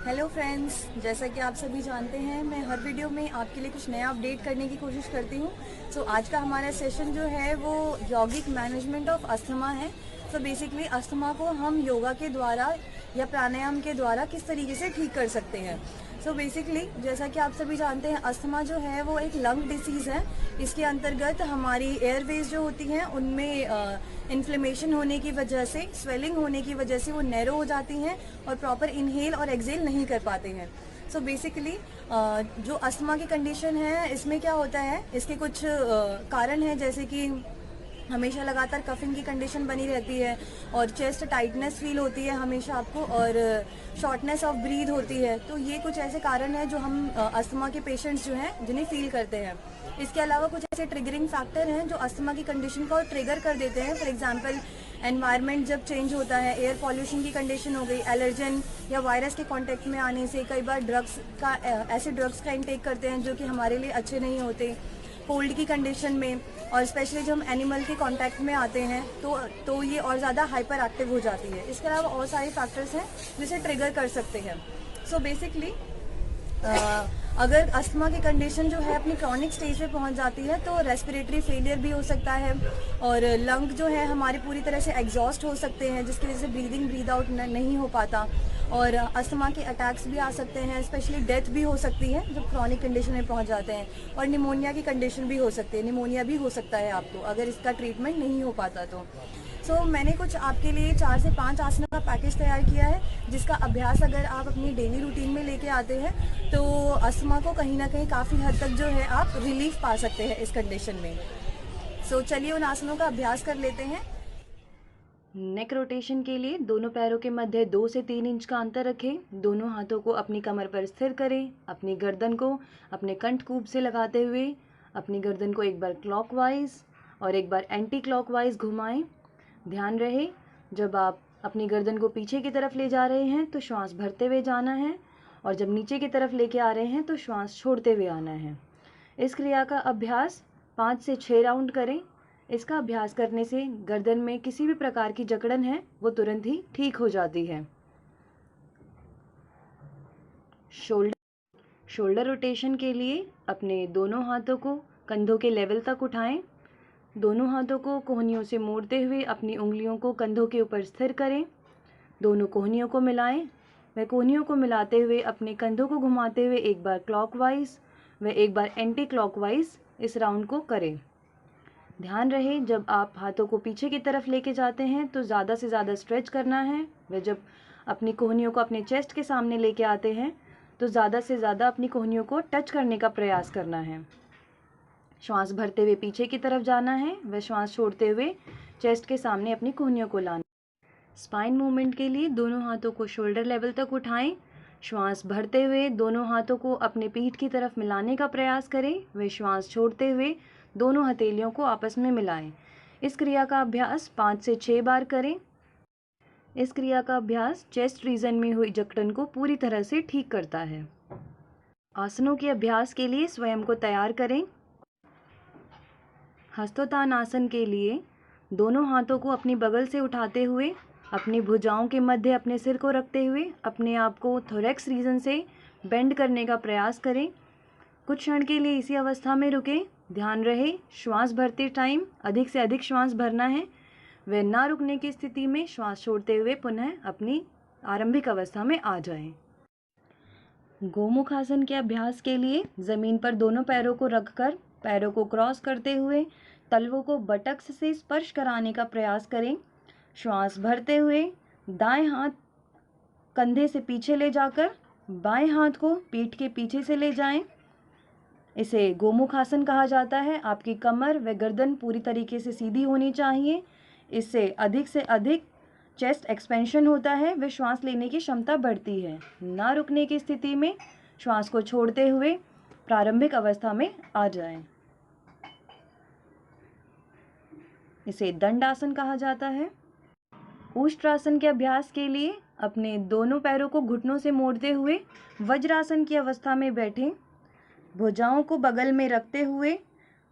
Hello friends, जैसा कि आप सभी जानते हैं मैं हर वीडियो में आपके लिए कुछ नया अपडेट करने की कोशिश करती हूँ। आज का हमारा सेशन जो है वो यौगिक मैनेजमेंट ऑफ अस्थमा है। बेसिकली अस्थमा को हम योगा के द्वारा या प्राणायाम के द्वारा किस तरीके से ठीक कर सकते हैं। बेसिकली जैसा कि आप सभी जानते हैं अस्थमा जो है वो एक लंग डिसीज़ है। इसके अंतर्गत हमारी एयरवेज जो होती हैं उनमें इन्फ्लेमेशन होने की वजह से, स्वेलिंग होने की वजह से वो नैरो हो जाती हैं और प्रॉपर इनहेल और एक्सेल नहीं कर पाते हैं। बेसिकली जो अस्थमा की कंडीशन है इसमें क्या होता है, इसके कुछ कारण हैं, जैसे कि हमेशा लगातार कफिंग की कंडीशन बनी रहती है और चेस्ट टाइटनेस फील होती है हमेशा आपको, और शॉर्टनेस ऑफ ब्रीथ होती है। तो ये कुछ ऐसे कारण हैं जो हम अस्थमा के पेशेंट्स जो हैं जिन्हें फील करते हैं। इसके अलावा कुछ ऐसे ट्रिगरिंग फैक्टर हैं जो अस्थमा की कंडीशन को ट्रिगर कर देते हैं। फॉर एग्जांपल एनवायरनमेंट जब चेंज होता है, एयर पॉल्यूशन की कंडीशन हो गई, एलर्जन या वायरस के कांटेक्ट में आने से, कई बार ऐसे ड्रग्स का इंटेक करते हैं जो कि हमारे लिए अच्छे नहीं होते, कोल्ड की कंडीशन में, और स्पेशली जब हम एनिमल के कांटेक्ट में आते हैं तो ये और ज़्यादा हाइपर एक्टिव हो जाती है। इसके अलावा और सारे फैक्टर्स हैं जिसे ट्रिगर कर सकते हैं। बेसिकली अगर अस्थमा की कंडीशन जो है अपनी क्रॉनिक स्टेज पे पहुंच जाती है तो रेस्पिरेटरी फेलियर भी हो सकता है, और लंग जो है हमारे पूरी तरह से एग्जॉस्ट हो सकते हैं, जिसकी वजह से ब्रीदिंग ब्रीद आउट नहीं हो पाता, और अस्थमा के अटैक्स भी आ सकते हैं। स्पेशली डेथ भी हो सकती है जब क्रॉनिक कंडीशन में पहुंच जाते हैं, और निमोनिया की कंडीशन भी हो सकती है, निमोनिया भी हो सकता है आपको अगर इसका ट्रीटमेंट नहीं हो पाता तो। मैंने कुछ आपके लिए 4 से 5 आसनों का पैकेज तैयार किया है, जिसका अभ्यास अगर आप अपनी डेली रूटीन में लेके आते हैं तो अस्थमा को कहीं ना कहीं काफ़ी हद तक जो है आप रिलीफ पा सकते हैं इस कंडीशन में। चलिए उन आसनों का अभ्यास कर लेते हैं। नेक रोटेशन के लिए दोनों पैरों के मध्य 2 से 3 इंच का अंतर रखें। दोनों हाथों को अपनी कमर पर स्थिर करें। अपनी गर्दन को अपने कंठकूप से लगाते हुए अपनी गर्दन को एक बार क्लॉकवाइज और एक बार एंटी क्लॉकवाइज घुमाएं। ध्यान रहे, जब आप अपनी गर्दन को पीछे की तरफ ले जा रहे हैं तो श्वास भरते हुए जाना है, और जब नीचे की तरफ लेके आ रहे हैं तो श्वास छोड़ते हुए आना है। इस क्रिया का अभ्यास 5 से 6 राउंड करें। इसका अभ्यास करने से गर्दन में किसी भी प्रकार की जकड़न है वो तुरंत ही ठीक हो जाती है। शोल्डर रोटेशन के लिए अपने दोनों हाथों को कंधों के लेवल तक उठाएं। दोनों हाथों को कोहनियों से मोड़ते हुए अपनी उंगलियों को कंधों के ऊपर स्थिर करें। दोनों कोहनियों को मिलाएं। वह कोहनियों को मिलाते हुए अपने कंधों को घुमाते हुए एक बार क्लॉकवाइज व एक बार एंटी क्लॉकवाइज इस राउंड को करें। ध्यान रहे, जब आप हाथों को पीछे की तरफ लेके जाते हैं तो ज़्यादा से ज़्यादा स्ट्रेच करना है। व जब अपनी कोहनियों को अपने चेस्ट के सामने लेके आते हैं तो ज़्यादा से ज़्यादा अपनी कोहनियों को टच करने का प्रयास करना है। श्वास भरते हुए पीछे की तरफ जाना है व श्वास छोड़ते हुए चेस्ट के सामने अपनी कोहनियों को लाना। स्पाइन मूवमेंट के लिए दोनों हाथों को शोल्डर लेवल तक उठाएं। श्वास भरते हुए दोनों हाथों को अपने पीठ की तरफ मिलाने का प्रयास करें व श्वास छोड़ते हुए दोनों हथेलियों को आपस में मिलाएं। इस क्रिया का अभ्यास 5 से 6 बार करें। इस क्रिया का अभ्यास चेस्ट रीजन में हुई जकड़न को पूरी तरह से ठीक करता है। आसनों के अभ्यास के लिए स्वयं को तैयार करें। हस्तोत्थान आसन के लिए दोनों हाथों को अपनी बगल से उठाते हुए अपनी भुजाओं के मध्य अपने सिर को रखते हुए अपने आप को थोरैक्स रीजन से बेंड करने का प्रयास करें। कुछ क्षण के लिए इसी अवस्था में रुकें। ध्यान रहे, श्वास भरते टाइम अधिक से अधिक श्वास भरना है व ना रुकने की स्थिति में श्वास छोड़ते हुए पुनः अपनी आरंभिक अवस्था में आ जाएं। गोमुख आसन के अभ्यास के लिए जमीन पर दोनों पैरों को रखकर पैरों को क्रॉस करते हुए तलवों को बटक्स से स्पर्श कराने का प्रयास करें। श्वास भरते हुए दाएं हाथ कंधे से पीछे ले जाकर बाएं हाथ को पीठ के पीछे से ले जाएं। इसे गोमुख आसन कहा जाता है। आपकी कमर व गर्दन पूरी तरीके से सीधी होनी चाहिए। इससे अधिक से अधिक चेस्ट एक्सपेंशन होता है व श्वास लेने की क्षमता बढ़ती है। ना रुकने की स्थिति में श्वास को छोड़ते हुए प्रारंभिक अवस्था में आ जाएं। इसे दंडासन कहा जाता है। उष्ट्रासन के अभ्यास के लिए अपने दोनों पैरों को घुटनों से मोड़ते हुए वज्रासन की अवस्था में बैठें। भुजाओं को बगल में रखते हुए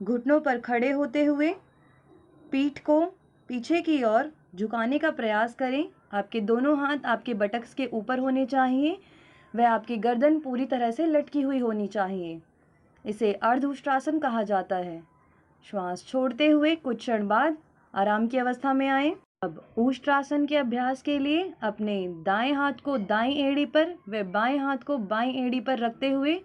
घुटनों पर खड़े होते हुए पीठ को पीछे की ओर झुकाने का प्रयास करें। आपके दोनों हाथ आपके बटक्स के ऊपर होने चाहिए वह आपकी गर्दन पूरी तरह से लटकी हुई होनी चाहिए। इसे अर्ध उष्ट्रासन कहा जाता है। श्वास छोड़ते हुए कुछ क्षण बाद आराम की अवस्था में आए। अब उष्ट्रासन के अभ्यास के लिए अपने दाएं हाथ को दाईं एड़ी पर व बाएं हाथ को बाईं एड़ी पर रखते हुए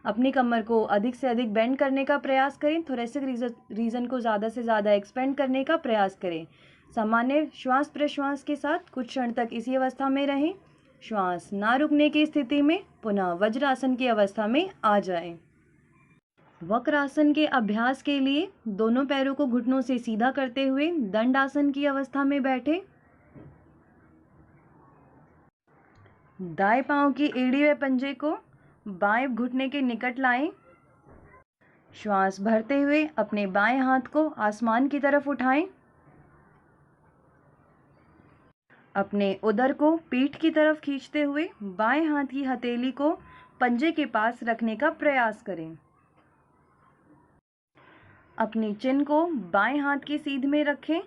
अपनी कमर को अधिक से अधिक बेंड करने का प्रयास करें। थोरेसिक रीजन को ज़्यादा से ज़्यादा एक्सपेंड करने का प्रयास करें। सामान्य श्वास प्रश्वास के साथ कुछ क्षण तक इसी अवस्था में रहें। श्वास ना रुकने की स्थिति में पुनः वज्रासन की अवस्था में आ जाएं। वक्रासन के अभ्यास के लिए दोनों पैरों को घुटनों से सीधा करते हुए दंडासन की अवस्था में बैठे। दाएं पांव की एड़ी व पंजे को बाएं घुटने के निकट लाएं। श्वास भरते हुए अपने बाएं हाथ को आसमान की तरफ उठाएं। अपने उदर को पीठ की तरफ खींचते हुए बाएं हाथ की हथेली को पंजे के पास रखने का प्रयास करें। अपनी चिन को बाएं हाथ की सीध में रखें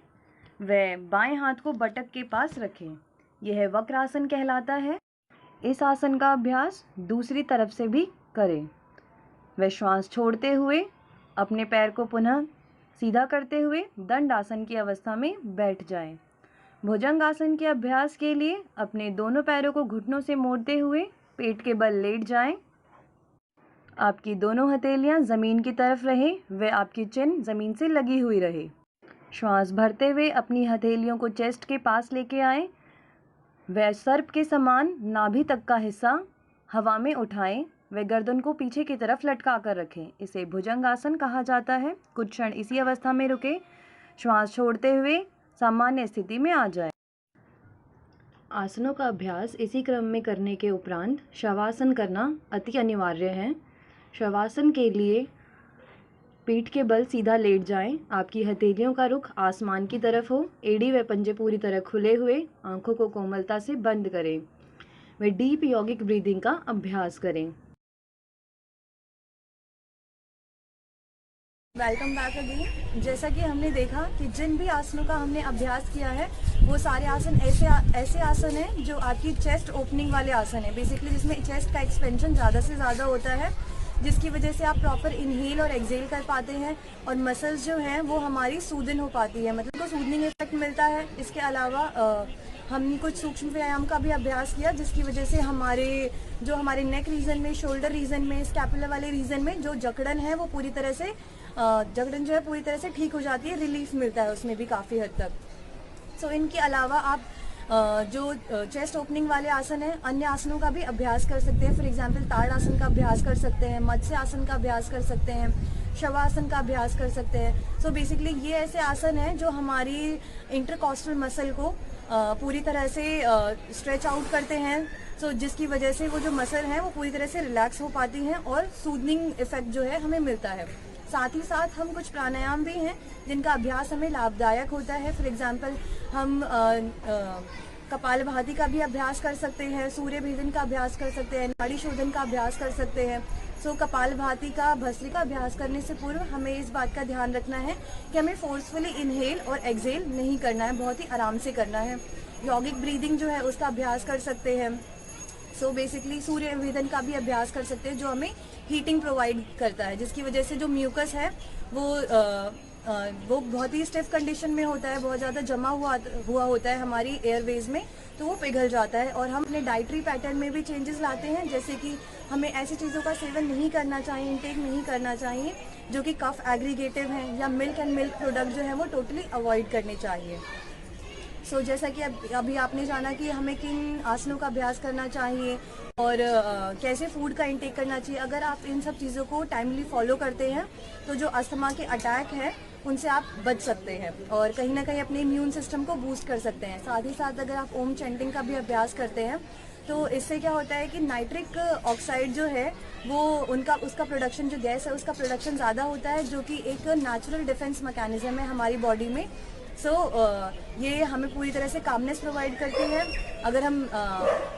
व बाएं हाथ को बटक के पास रखें। यह वक्रासन कहलाता है। इस आसन का अभ्यास दूसरी तरफ से भी करें। व श्वास छोड़ते हुए अपने पैर को पुनः सीधा करते हुए दंडासन की अवस्था में बैठ जाएं। भुजंगासन के अभ्यास के लिए अपने दोनों पैरों को घुटनों से मोड़ते हुए पेट के बल लेट जाएं। आपकी दोनों हथेलियां ज़मीन की तरफ रहें व आपकी चिन ज़मीन से लगी हुई रहे। श्वास भरते हुए अपनी हथेलियों को चेस्ट के पास लेके आएं व सर्प के समान नाभि तक का हिस्सा हवा में उठाएं व गर्दन को पीछे की तरफ लटका कर रखें। इसे भुजंगासन कहा जाता है। कुछ क्षण इसी अवस्था में रुके। श्वास छोड़ते हुए सामान्य स्थिति में आ जाए। आसनों का अभ्यास इसी क्रम में करने के उपरांत शवासन करना अति अनिवार्य है। शवासन के लिए पीठ के बल सीधा लेट जाएं। आपकी हथेलियों का रुख आसमान की तरफ हो। एड़ी व पंजे पूरी तरह खुले हुए, आंखों को कोमलता से बंद करें व डीप यौगिक ब्रीदिंग का अभ्यास करें। Welcome back again. जैसा कि हमने देखा कि जिन भी आसनों का हमने अभ्यास किया है वो सारे आसन ऐसे आसन हैं जो आपकी चेस्ट ओपनिंग वाले आसन है, बेसिकली जिसमें चेस्ट का एक्सपेंशन ज़्यादा से ज़्यादा होता है, जिसकी वजह से आप प्रॉपर इनहेल और एक्सेल कर पाते हैं और मसल्स जो हैं वो हमारी सूदन हो पाती है, मतलब को सूदनिंग इफेक्ट मिलता है। इसके अलावा हमने कुछ सूक्ष्म व्यायाम का भी अभ्यास किया जिसकी वजह से हमारे नेक रीजन में, शोल्डर रीजन में, स्कैपुलर वाले रीजन में जो जकड़न है वो पूरी तरह से जकड़न जो है पूरी तरह से ठीक हो जाती है, रिलीफ मिलता है उसमें भी काफ़ी हद तक। सो इनके अलावा आप जो चेस्ट ओपनिंग वाले आसन हैं, अन्य आसनों का भी अभ्यास कर सकते हैं। फॉर एग्जांपल ताड़ आसन का अभ्यास कर सकते हैं, मत्स्य आसन का अभ्यास कर सकते हैं, शवासन का अभ्यास कर सकते हैं। सो बेसिकली ये ऐसे आसन हैं जो हमारी इंटरकॉस्टल मसल को पूरी तरह से स्ट्रेच आउट करते हैं। सो जिसकी वजह से वो जो मसल हैं वो पूरी तरह से रिलैक्स हो पाती हैं और सूदनिंग इफेक्ट जो है हमें मिलता है। साथ ही साथ हम कुछ प्राणायाम भी हैं जिनका अभ्यास हमें लाभदायक होता है। फॉर एग्जांपल हम कपालभाति का भी अभ्यास कर सकते हैं, सूर्य भेदन का अभ्यास कर सकते हैं, नाड़ी शोधन का अभ्यास कर सकते हैं। सो कपालभाति का, भस्त्रिका अभ्यास करने से पूर्व हमें इस बात का ध्यान रखना है कि हमें फोर्सफुली इनहेल और एक्सेल नहीं करना है, बहुत ही आराम से करना है। यौगिक ब्रीदिंग जो है उसका अभ्यास कर सकते हैं। सो बेसिकली सूर्य वेदन का भी अभ्यास कर सकते हैं जो हमें हीटिंग प्रोवाइड करता है, जिसकी वजह से जो म्यूकस है वो बहुत ही स्टिफ कंडीशन में होता है, बहुत ज़्यादा जमा हुआ होता है हमारी एयरवेज में, तो वो पिघल जाता है। और हम अपने डाइटरी पैटर्न में भी चेंजेस लाते हैं, जैसे कि हमें ऐसी चीज़ों का सेवन नहीं करना चाहिए, इंटेक नहीं करना चाहिए जो कि कफ एग्रीगेटिव हैं, या मिल्क एंड मिल्क प्रोडक्ट जो है वो टोटली अवॉइड करने चाहिए। सो जैसा कि अभी आपने जाना कि हमें किन आसनों का अभ्यास करना चाहिए और कैसे फूड का इंटेक करना चाहिए, अगर आप इन सब चीज़ों को टाइमली फॉलो करते हैं तो जो अस्थमा के अटैक है उनसे आप बच सकते हैं और कहीं ना कहीं अपने इम्यून सिस्टम को बूस्ट कर सकते हैं। साथ ही साथ अगर आप ओम चैंटिंग का भी अभ्यास करते हैं तो इससे क्या होता है कि नाइट्रिक ऑक्साइड जो है वो उसका प्रोडक्शन, जो गैस है उसका प्रोडक्शन ज़्यादा होता है, जो कि एक नेचुरल डिफेंस मैकेनिज्म है हमारी बॉडी में। ये हमें पूरी तरह से कामनेस प्रोवाइड करती है अगर हम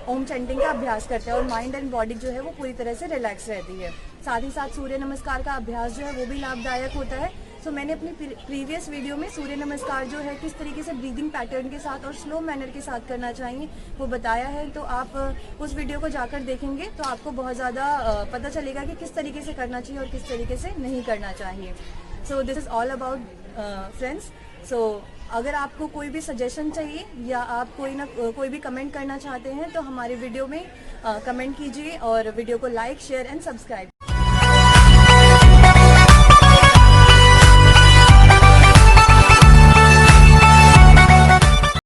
ओम चैंटिंग का अभ्यास करते हैं, और माइंड एंड बॉडी जो है वो पूरी तरह से रिलैक्स रहती है। साथ ही साथ सूर्य नमस्कार का अभ्यास जो है वो भी लाभदायक होता है, सो मैंने अपनी प्रीवियस वीडियो में सूर्य नमस्कार जो है किस तरीके से ब्रीदिंग पैटर्न के साथ और स्लो मैनर के साथ करना चाहिए वो बताया है। तो आप उस वीडियो को जाकर देखेंगे तो आपको बहुत ज़्यादा पता चलेगा कि किस तरीके से करना चाहिए और किस तरीके से नहीं करना चाहिए। So this is all about friends. So अगर आपको कोई भी सजेशन चाहिए या आप कोई भी कमेंट करना चाहते हैं तो हमारे वीडियो में कमेंट कीजिए और वीडियो को लाइक, शेयर एंड सब्सक्राइब